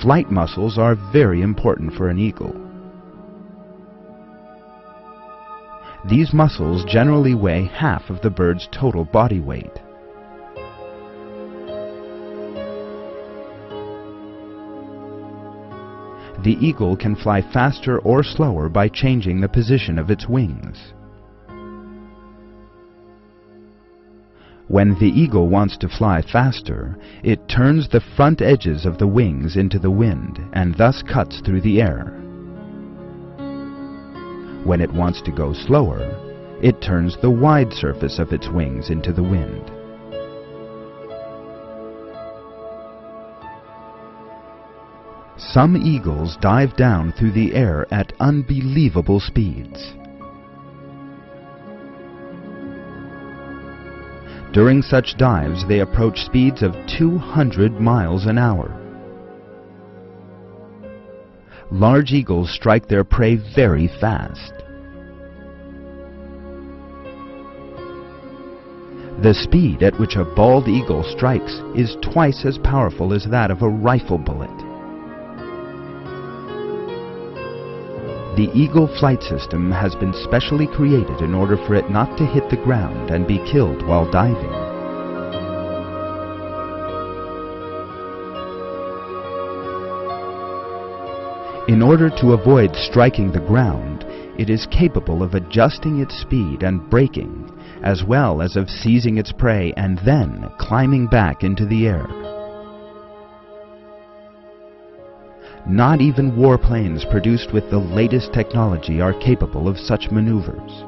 Flight muscles are very important for an eagle. These muscles generally weigh half of the bird's total body weight. The eagle can fly faster or slower by changing the position of its wings. When the eagle wants to fly faster, it turns the front edges of the wings into the wind and thus cuts through the air. When it wants to go slower, it turns the wide surface of its wings into the wind. Some eagles dive down through the air at unbelievable speeds. During such dives, they approach speeds of 200 miles an hour. Large eagles strike their prey very fast. The speed at which a bald eagle strikes is twice as powerful as that of a rifle bullet. The eagle flight system has been specially created in order for it not to hit the ground and be killed while diving. In order to avoid striking the ground, it is capable of adjusting its speed and braking, as well as of seizing its prey and then climbing back into the air. Not even warplanes produced with the latest technology are capable of such maneuvers.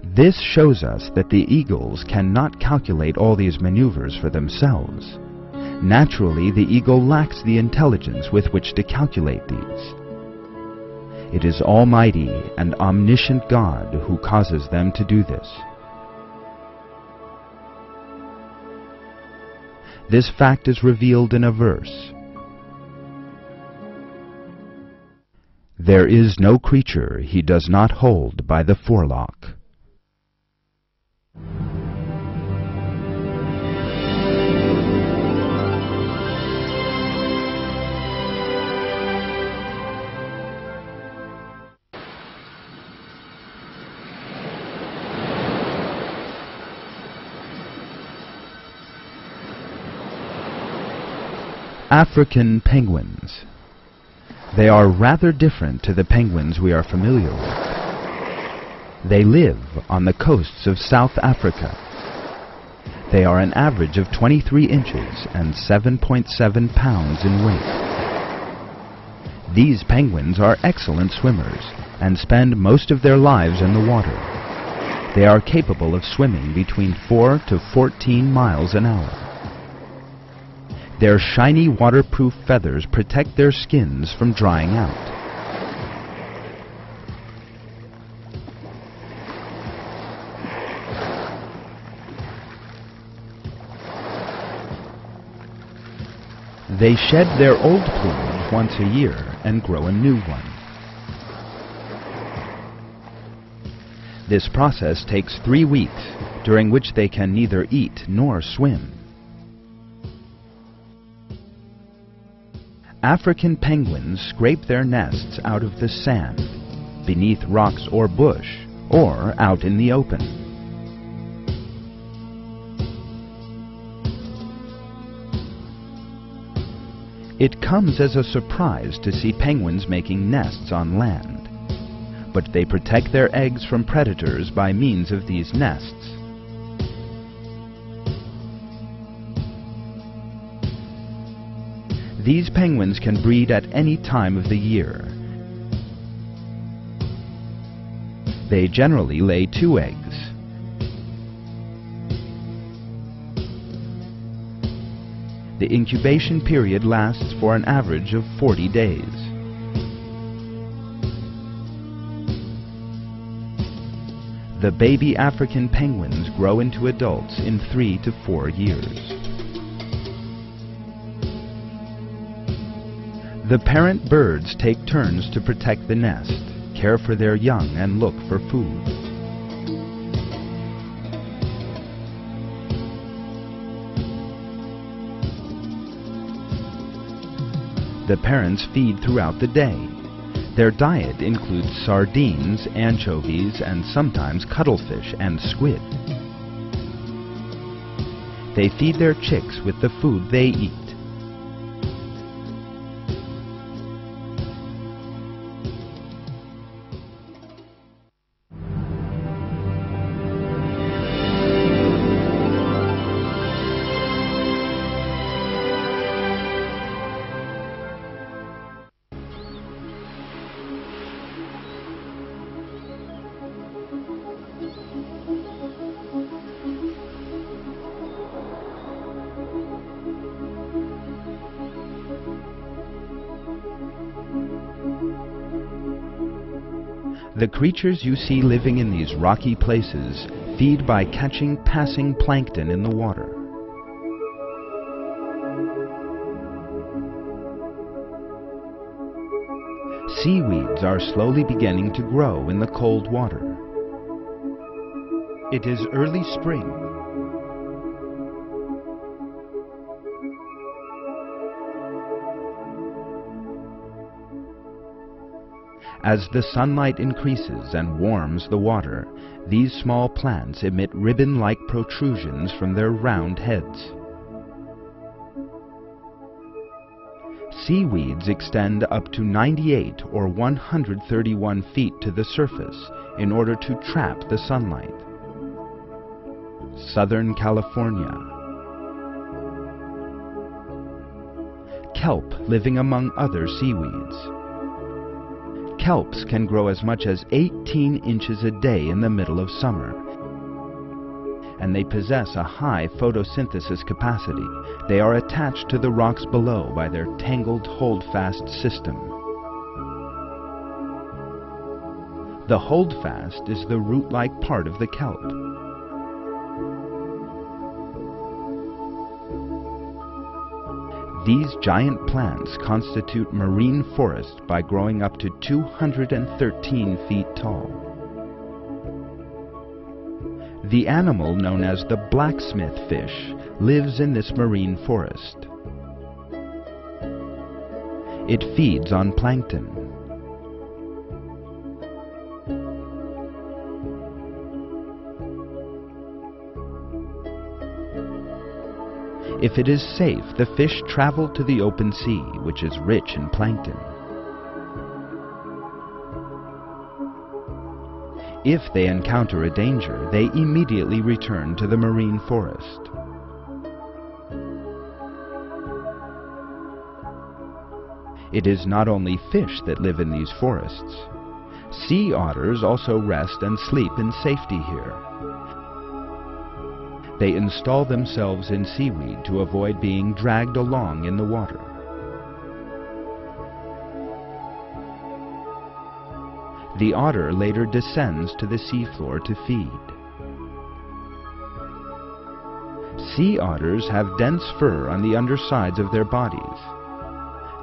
This shows us that the eagles cannot calculate all these maneuvers for themselves. Naturally, the eagle lacks the intelligence with which to calculate these. It is Almighty and omniscient God who causes them to do this. This fact is revealed in a verse. There is no creature he does not hold by the forelock. African penguins. They are rather different to the penguins we are familiar with. They live on the coasts of South Africa. They are an average of 23 inches and 7.7 pounds in weight. These penguins are excellent swimmers and spend most of their lives in the water. They are capable of swimming between 4 to 14 miles an hour. Their shiny waterproof feathers protect their skins from drying out. They shed their old plumage once a year and grow a new one. This process takes 3 weeks, during which they can neither eat nor swim. African penguins scrape their nests out of the sand, beneath rocks or bush, or out in the open. It comes as a surprise to see penguins making nests on land, but they protect their eggs from predators by means of these nests. These penguins can breed at any time of the year. They generally lay 2 eggs. The incubation period lasts for an average of 40 days. The baby African penguins grow into adults in 3 to 4 years. The parent birds take turns to protect the nest. care for their young, and look for food. The parents feed throughout the day. Their diet includes sardines, anchovies, and sometimes cuttlefish and squid. They feed their chicks with the food they eat. The creatures you see living in these rocky places feed by catching passing plankton in the water. Seaweeds are slowly beginning to grow in the cold water. It is early spring. As the sunlight increases and warms the water, these small plants emit ribbon-like protrusions from their round heads. Seaweeds extend up to 98 or 131 feet to the surface in order to trap the sunlight. Southern California. Kelp living among other seaweeds. Kelps can grow as much as 18 inches a day in the middle of summer, and they possess a high photosynthesis capacity. They are attached to the rocks below by their tangled holdfast system. The holdfast is the root-like part of the kelp. These giant plants constitute marine forest by growing up to 213 feet tall. The animal known as the blacksmith fish lives in this marine forest. It feeds on plankton. If it is safe, the fish travel to the open sea, which is rich in plankton. If they encounter a danger, they immediately return to the marine forest. It is not only fish that live in these forests. Sea otters also rest and sleep in safety here. They install themselves in seaweed to avoid being dragged along in the water. The otter later descends to the seafloor to feed. Sea otters have dense fur on the undersides of their bodies.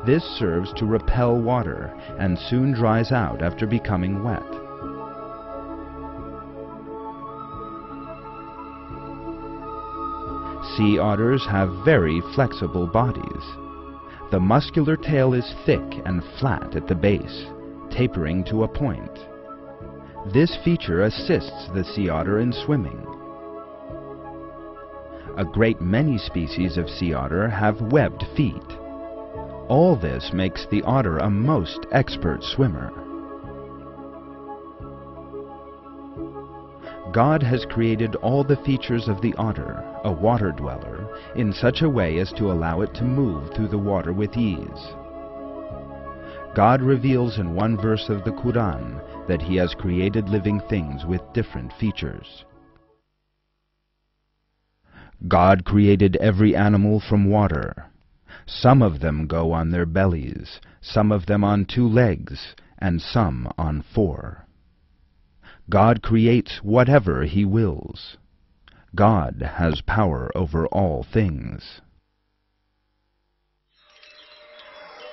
This serves to repel water and soon dries out after becoming wet. Sea otters have very flexible bodies. The muscular tail is thick and flat at the base, tapering to a point. This feature assists the sea otter in swimming. A great many species of sea otter have webbed feet. All this makes the otter a most expert swimmer. God has created all the features of the otter, a water dweller, in such a way as to allow it to move through the water with ease. God reveals in one verse of the Quran that He has created living things with different features. God created every animal from water. Some of them go on their bellies, some of them on 2 legs, and some on 4. God creates whatever He wills. God has power over all things.